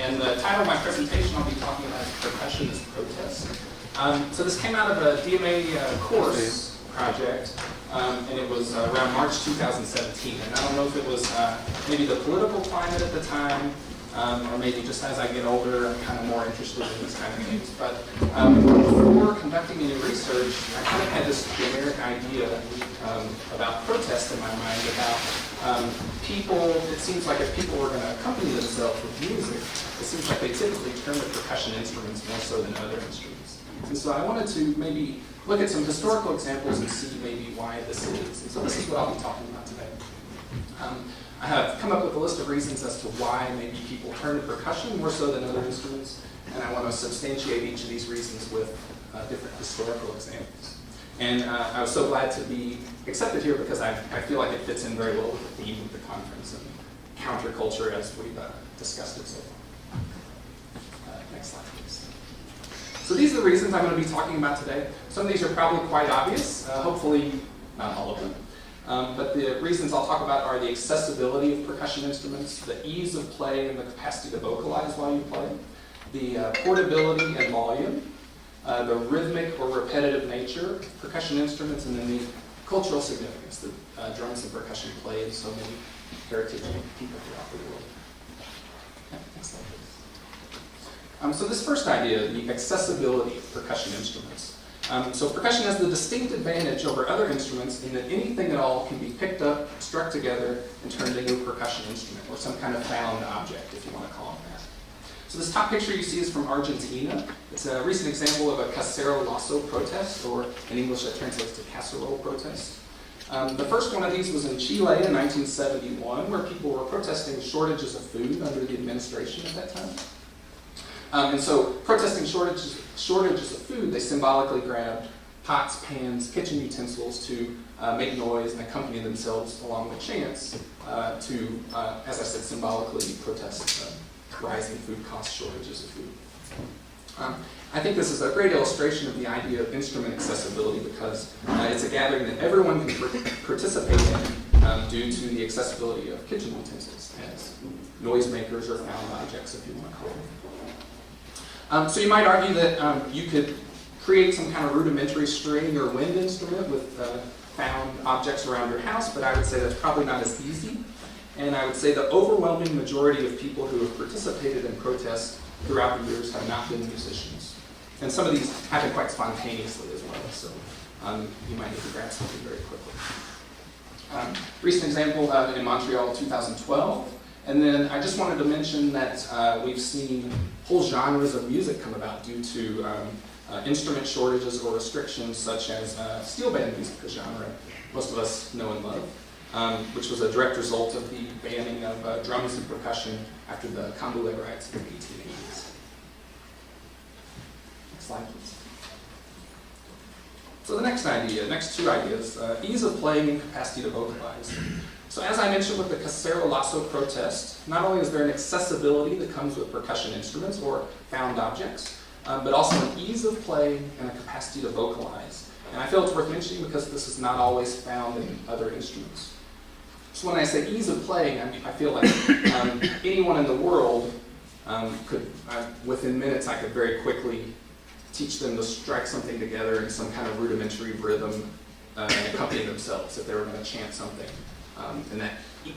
And the title of my presentation I'll be talking about is Percussion as Protest. So this came out of a DMA course project, and it was around March 2017. And I don't know if it was maybe the political climate at the time, or maybe just as I get older, I'm kind of more interested in this kind of things. But before conducting any research, I kind of had this generic idea about protest in my mind, about people. It seems like if people were going to accompany themselves with music, it seems like they typically turn to percussion instruments more so than other instruments. And so I wanted to maybe look at some historical examples and see maybe why this is. And so this is what I'll be talking about today. I have come up with a list of reasons as to why maybe people turn to percussion more so than other instruments, and I want to substantiate each of these reasons with different historical examples. And I was so glad to be accepted here because I feel like it fits in very well with the theme of the conference and counterculture as we've discussed it so far. Next slide, please. So these are the reasons I'm going to be talking about today. Some of these are probably quite obvious, hopefully not all of them. But the reasons I'll talk about are the accessibility of percussion instruments, the ease of play and the capacity to vocalize while you play, the portability and volume, the rhythmic or repetitive nature of percussion instruments, and then the cultural significance that drums and percussion play in so many heritage people throughout the world. Next slide, please. So this first idea, the accessibility of percussion instruments. So percussion has the distinct advantage over other instruments in that anything at all can be picked up, struck together, and turned into a percussion instrument, or some kind of found object, if you want to call it that. So this top picture you see is from Argentina. It's a recent example of a casero lasso protest, or in English that translates to casserole protest. The first one of these was in Chile in 1971, where people were protesting shortages of food under the administration at that time. And so, protesting shortages of food, they symbolically grabbed pots, pans, kitchen utensils to make noise and accompany themselves along the chants to, as I said, symbolically protest rising food costs, shortages of food. I think this is a great illustration of the idea of instrument accessibility because it's a gathering that everyone can participate in due to the accessibility of kitchen utensils as noisemakers or found objects, if you want to call them. So you might argue that you could create some kind of rudimentary string or wind instrument with found objects around your house, but I would say that's probably not as easy. And I would say the overwhelming majority of people who have participated in protests throughout the years have not been musicians. And some of these happen quite spontaneously as well, so you might need to grab something very quickly. Recent example in Montreal 2012. And then I just wanted to mention that we've seen whole genres of music come about due to instrument shortages or restrictions, such as steel band music, a genre most of us know and love, which was a direct result of the banning of drums and percussion after the Cambouis riots in the 1880s. Next slide, please. So the next two ideas, ease of playing and capacity to vocalize. So as I mentioned with the casero lasso protest, not only is there an accessibility that comes with percussion instruments or found objects, but also an ease of playing and a capacity to vocalize. And I feel it's worth mentioning because this is not always found in other instruments. So when I say ease of playing, I feel like anyone in the world could, within minutes, I could very quickly teach them to strike something together in some kind of rudimentary rhythm and accompany themselves if they were going to chant something. And that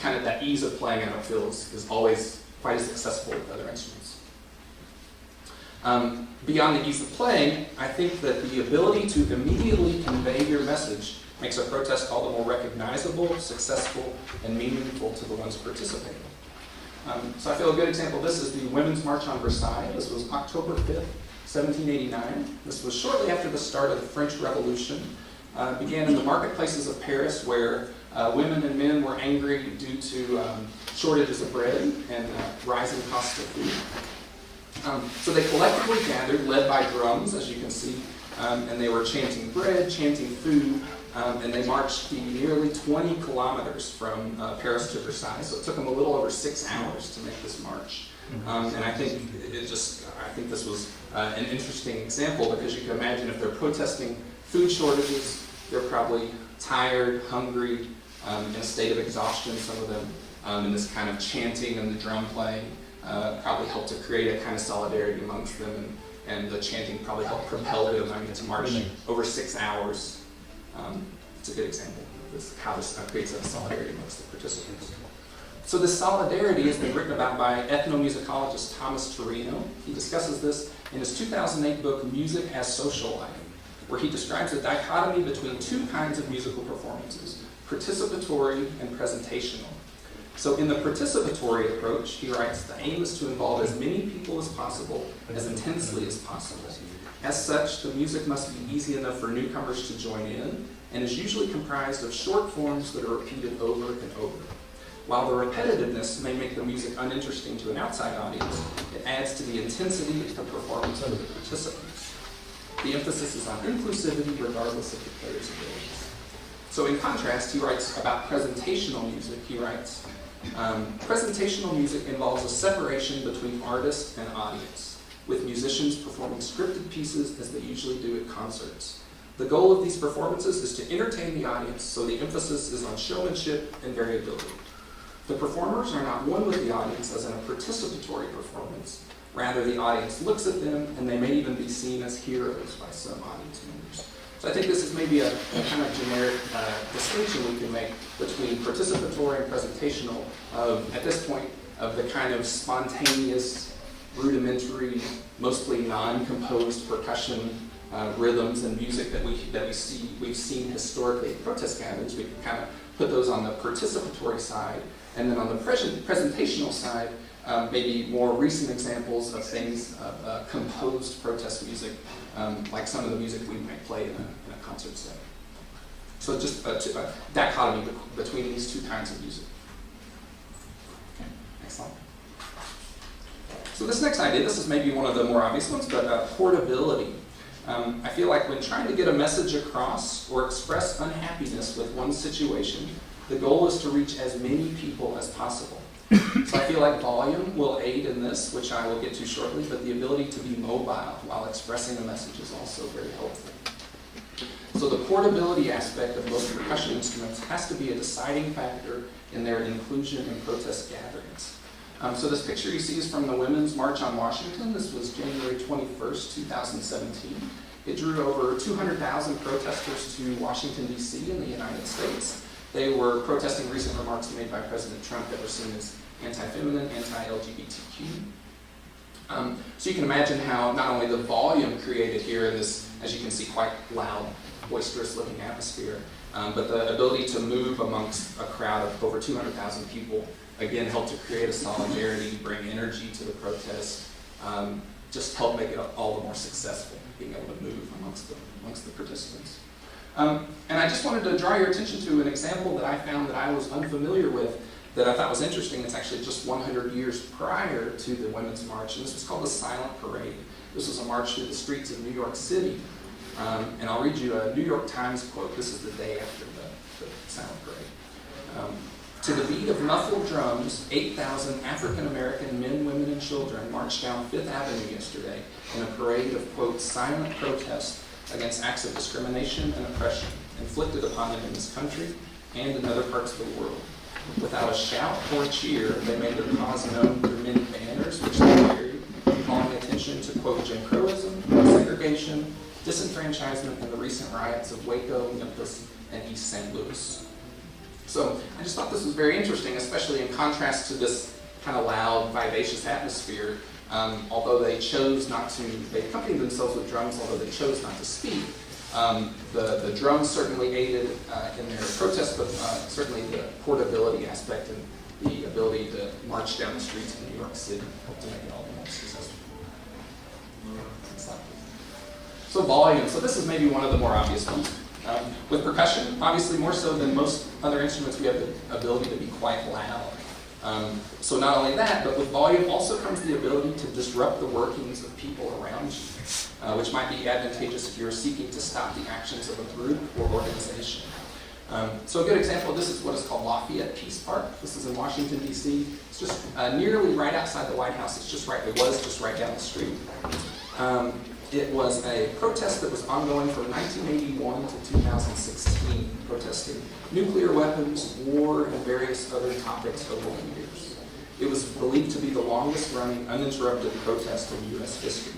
kind of that ease of playing, I don't feel is always quite as accessible with other instruments. Beyond the ease of playing, I think that the ability to immediately convey your message makes a protest all the more recognizable, successful, and meaningful to the ones participating. So I feel a good example of this is the Women's March on Versailles. This was October 5th, 1789. This was shortly after the start of the French Revolution. Began in the marketplaces of Paris where women and men were angry due to shortages of bread and rising costs of food. So they collectively gathered, led by drums, as you can see, and they were chanting bread, chanting food, and they marched the nearly 20 kilometers from Paris to Versailles. So it took them a little over 6 hours to make this march. And I think this was an interesting example because you can imagine if they're protesting food shortages, they're probably tired, hungry, in a state of exhaustion, some of them, in this kind of chanting and the drum playing. probably helped to create a kind of solidarity amongst them, and the chanting probably helped propel them to march over 6 hours. It's a good example of this, how this creates a solidarity amongst the participants. So this solidarity has been written about by ethnomusicologist Thomas Torino. He discusses this in his 2008 book, Music as Social Life, where he describes a dichotomy between two kinds of musical performances, participatory and presentational. So in the participatory approach, he writes, the aim is to involve as many people as possible, as intensely as possible. As such, the music must be easy enough for newcomers to join in, and is usually comprised of short forms that are repeated over and over. While the repetitiveness may make the music uninteresting to an outside audience, it adds to the intensity of the performance of the participants. The emphasis is on inclusivity regardless of the player's abilities. So in contrast, he writes about presentational music. He writes, presentational music involves a separation between artist and audience, with musicians performing scripted pieces as they usually do at concerts. The goal of these performances is to entertain the audience, so the emphasis is on showmanship and variability. The performers are not one with the audience as in a participatory performance. Rather, the audience looks at them, and they may even be seen as heroes by some audience members. So I think this is maybe a kind of generic distinction we can make between participatory and presentational at this point, of the kind of spontaneous, rudimentary, mostly non-composed percussion rhythms and music that we've seen historically at protest gatherings. We can kind of put those on the participatory side, and then on the presentational side, maybe more recent examples of things of composed protest music, like some of the music we might play in a concert setting. So just a dichotomy between these two kinds of music. Okay, next slide. So this next idea, this is maybe one of the more obvious ones, but portability. I feel like when trying to get a message across or express unhappiness with one situation, the goal is to reach as many people as possible. So I feel like volume will aid in this, which I will get to shortly, but the ability to be mobile while expressing a message is also very helpful. So the portability aspect of most percussion instruments has to be a deciding factor in their inclusion in protest gatherings. So this picture you see is from the Women's March on Washington. This was January 21st, 2017. It drew over 200,000 protesters to Washington, D.C. in the United States. They were protesting recent remarks made by President Trump that were seen as anti-feminine, anti-LGBTQ. So you can imagine how not only the volume created here in this, as you can see, quite loud, boisterous-looking atmosphere, but the ability to move amongst a crowd of over 200,000 people, again, helped to create a solidarity, bring energy to the protest, just help make it all the more successful, being able to move amongst the participants. And I just wanted to draw your attention to an example that I found that I was unfamiliar with, that I thought was interesting. It's actually just 100 years prior to the Women's March, and this was called the Silent Parade. This was a march through the streets of New York City. And I'll read you a New York Times quote. This is the day after the Silent Parade. To the beat of muffled drums, 8,000 African-American men, women, and children marched down Fifth Avenue yesterday in a parade of, quote, silent protest against acts of discrimination and oppression inflicted upon them in this country and in other parts of the world. Without a shout or a cheer, they made their cause known through many banners which they carried, calling attention to, quote, Jim Crowism, segregation, disenfranchisement, and the recent riots of Waco, Memphis, and East St. Louis. So I just thought this was very interesting, especially in contrast to this kind of loud, vivacious atmosphere. Although they chose not to, they accompanied themselves with drums, although they chose not to speak. The drums certainly aided in their protest, but certainly the portability aspect and the ability to march down the streets of New York City helped to make it all the more successful. So volume. So this is maybe one of the more obvious ones. With percussion, obviously more so than most other instruments, we have the ability to be quite loud. So not only that, but with volume also comes the ability to disrupt the workings of people around you, which might be advantageous if you're seeking to stop the actions of a group or organization. So a good example of this is what is called Lafayette Peace Park. This is in Washington, D.C. It's just nearly right outside the White House. It was just right down the street. It was a protest that was ongoing from 1981 to 2016, protesting nuclear weapons, war, and various other topics over the years. It was believed to be the longest-running, uninterrupted protest in U.S. history.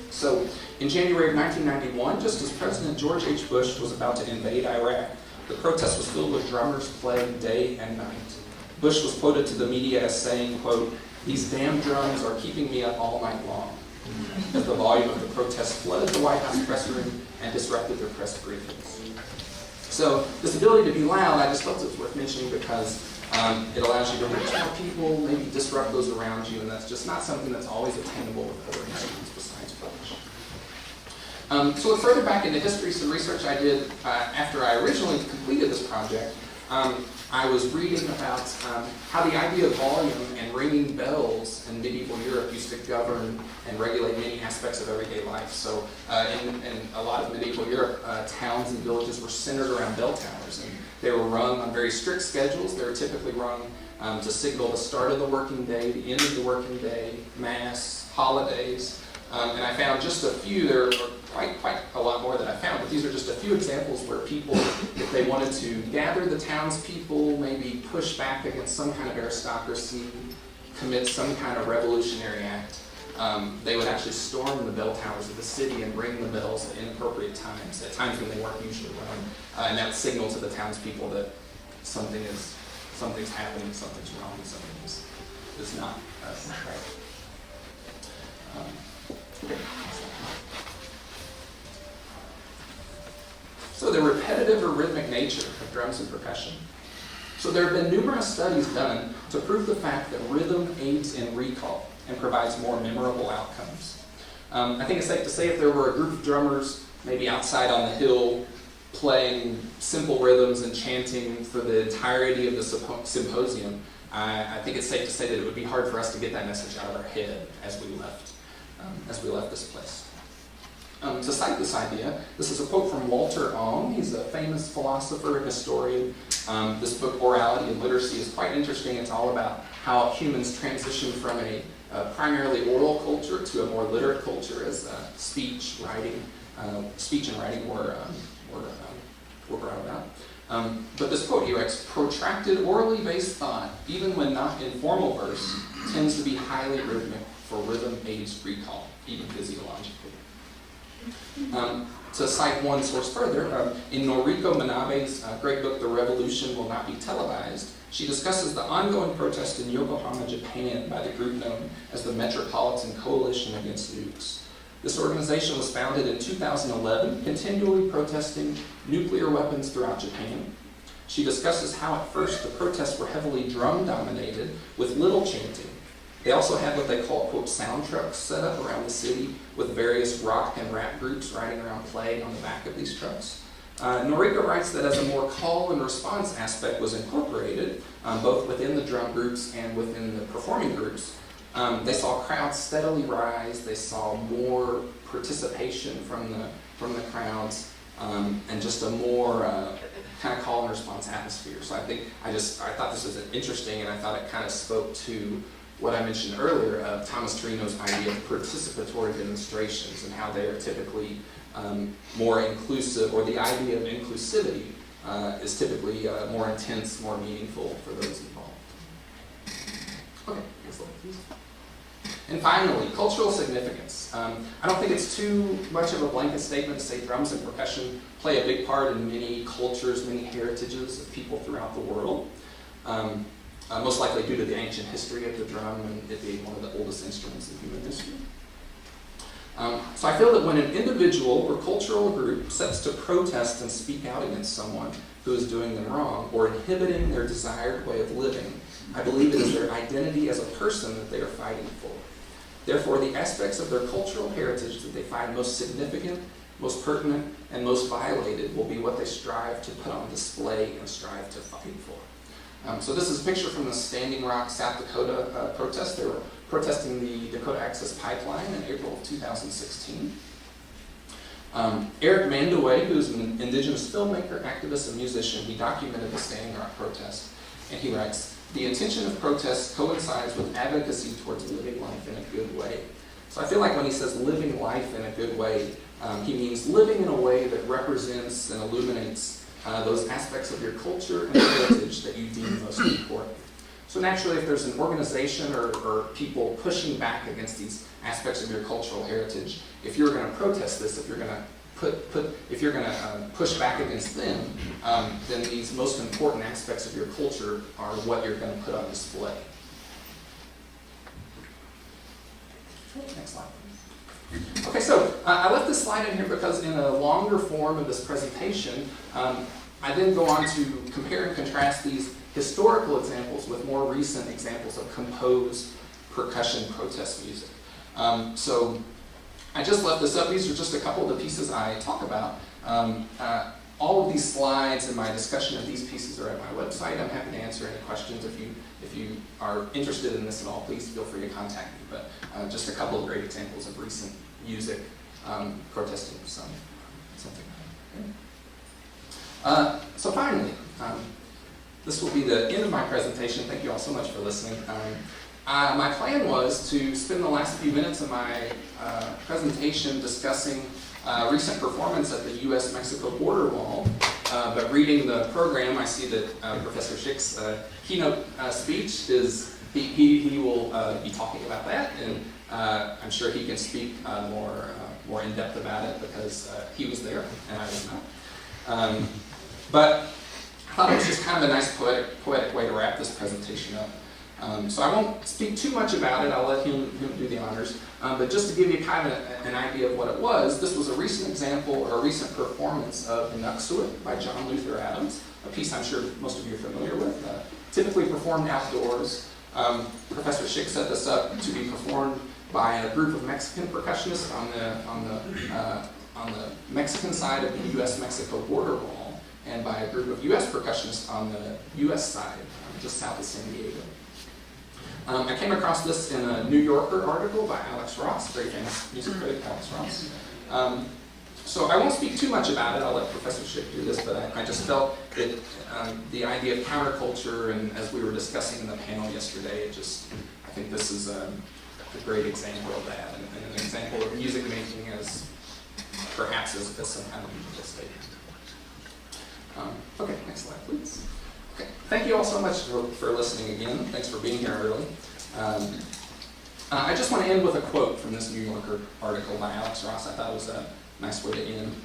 So, in January of 1991, just as President George H. Bush was about to invade Iraq, the protest was filled with drummers playing day and night. Bush was quoted to the media as saying, quote, "These damn drums are keeping me up all night long," as the volume of the protest flooded the White House press room and disrupted their press briefings. So this ability to be loud, I just felt it was worth mentioning because it allows you to reach more people, maybe disrupt those around you, and that's just not something that's always attainable with other instruments besides percussion. So look further back into history, some research I did after I originally completed this project. I was reading about how the idea of volume and ringing bells in medieval Europe used to govern and regulate many aspects of everyday life. So in a lot of medieval Europe, towns and villages were centered around bell towers, and they were rung on very strict schedules. They were typically rung to signal the start of the working day, the end of the working day, mass, holidays. And I found just a few. There are quite a lot more that I found, but these are just a few examples where people, if they wanted to gather the townspeople, maybe push back against some kind of aristocracy, commit some kind of revolutionary act, they would actually storm the bell towers of the city and ring the bells at inappropriate times, at times when they weren't usually rung, and that would signal to the townspeople that something's happening, something's wrong, something is not right. Okay. So the repetitive or rhythmic nature of drums and percussion. So there have been numerous studies done to prove the fact that rhythm aids in recall and provides more memorable outcomes. I think it's safe to say if there were a group of drummers maybe outside on the hill playing simple rhythms and chanting for the entirety of the symposium, I think it's safe to say that it would be hard for us to get that message out of our head as we left this place. To cite this idea, this is a quote from Walter Ong. He's a famous philosopher and historian. This book, Orality and Literacy, is quite interesting. It's all about how humans transition from a primarily oral culture to a more literate culture as speech and writing were brought about. But this quote, he writes, "Protracted orally based thought, even when not in formal verse, tends to be highly rhythmic, for rhythm aids recall, even physiologically." To cite one source further, in Noriko Manabe's great book, The Revolution Will Not Be Televised, she discusses the ongoing protest in Yokohama, Japan by the group known as the Metropolitan Coalition Against Nukes. This organization was founded in 2011, continually protesting nuclear weapons throughout Japan. She discusses how at first the protests were heavily drum-dominated with little chanting. They also had what they call, quote, sound trucks set up around the city with various rock and rap groups riding around playing on the back of these trucks. Noriko writes that as a more call and response aspect was incorporated, both within the drum groups and within the performing groups, they saw crowds steadily rise, they saw more participation from the crowds, and just a more kind of call and response atmosphere. So I thought this was interesting, and I thought it kind of spoke to what I mentioned earlier of Thomas Torino's idea of participatory demonstrations and how they are typically more inclusive, or the idea of inclusivity is typically more intense, more meaningful for those involved. Okay, next slide, please. And finally, cultural significance. I don't think it's too much of a blanket statement to say drums and percussion play a big part in many cultures, many heritages of people throughout the world. Most likely due to the ancient history of the drum and it being one of the oldest instruments in human history. So I feel that when an individual or cultural group sets to protest and speak out against someone who is doing them wrong or inhibiting their desired way of living, I believe it is their identity as a person that they are fighting for. Therefore, the aspects of their cultural heritage that they find most significant, most pertinent, and most violated will be what they strive to put on display and strive to fight for. So this is a picture from the Standing Rock, South Dakota protest. They were protesting the Dakota Access Pipeline in April of 2016. Eric Mandaway, who's an indigenous filmmaker, activist, and musician, he documented the Standing Rock protest, and he writes, "The intention of protests coincides with advocacy towards living life in a good way." So I feel like when he says living life in a good way, he means living in a way that represents and illuminates those aspects of your culture and heritage that you deem most important. So naturally, if there's an organization or people pushing back against these aspects of your cultural heritage, if you're going to protest this, if you're going to push back against them, then these most important aspects of your culture are what you're going to put on display. Next slide. Okay, so I left this slide in here because in a longer form of this presentation, I then go on to compare and contrast these historical examples with more recent examples of composed percussion protest music. So I just left this up. These are just a couple of the pieces I talk about. All of these slides and my discussion of these pieces are at my website. I'm happy to answer any questions. If you are interested in this at all, please feel free to contact me. But just a couple of great examples of recent music protesting something. So finally, this will be the end of my presentation. Thank you all so much for listening. My plan was to spend the last few minutes of my presentation discussing recent performance at the U.S.-Mexico border wall. But reading the program, I see that Professor Schick's keynote speech is, he will be talking about that, and I'm sure he can speak more in depth about it because he was there and I was not. But I thought it was just kind of a nice poetic way to wrap this presentation up. So I won't speak too much about it. I'll let him do the honors. But just to give you kind of an idea of what it was, this was a recent example or a recent performance of Inuxuit by John Luther Adams, a piece I'm sure most of you are familiar with, typically performed outdoors. Professor Schick set this up to be performed by a group of Mexican percussionists on the Mexican side of the U.S.-Mexico border wall, and by a group of U.S. percussionists on the U.S. side, just south of San Diego. I came across this in a New Yorker article by Alex Ross, very famous music critic Alex Ross. So I won't speak too much about it. I'll let Professor Schick do this, but I just felt that the idea of counterculture, and as we were discussing in the panel yesterday, I think this is a great example of that, and an example of music making as perhaps as some kind of musical statement. Okay, next slide, please. Okay, thank you all so much for listening again. Thanks for being here early. I just want to end with a quote from this New Yorker article by Alex Ross. I thought it was a nice way to end.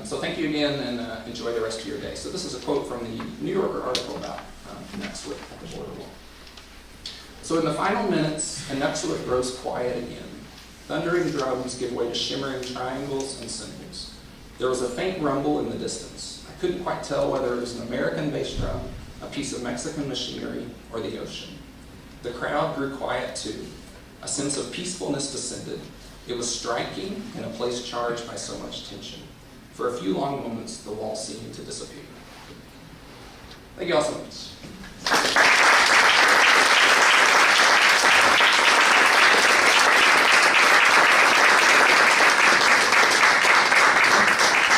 So thank you again, and enjoy the rest of your day. So this is a quote from the New Yorker article about Inuxuit at the border wall. So in the final minutes, Inuxuit grows quiet again. Thundering drums give way to shimmering triangles and cymbals. There was a faint rumble in the distance. I couldn't quite tell whether it was an American bass drum, a piece of Mexican machinery, or the ocean. The crowd grew quiet too. A sense of peacefulness descended. It was striking in a place charged by so much tension. For a few long moments, the wall seemed to disappear. Thank you all so much.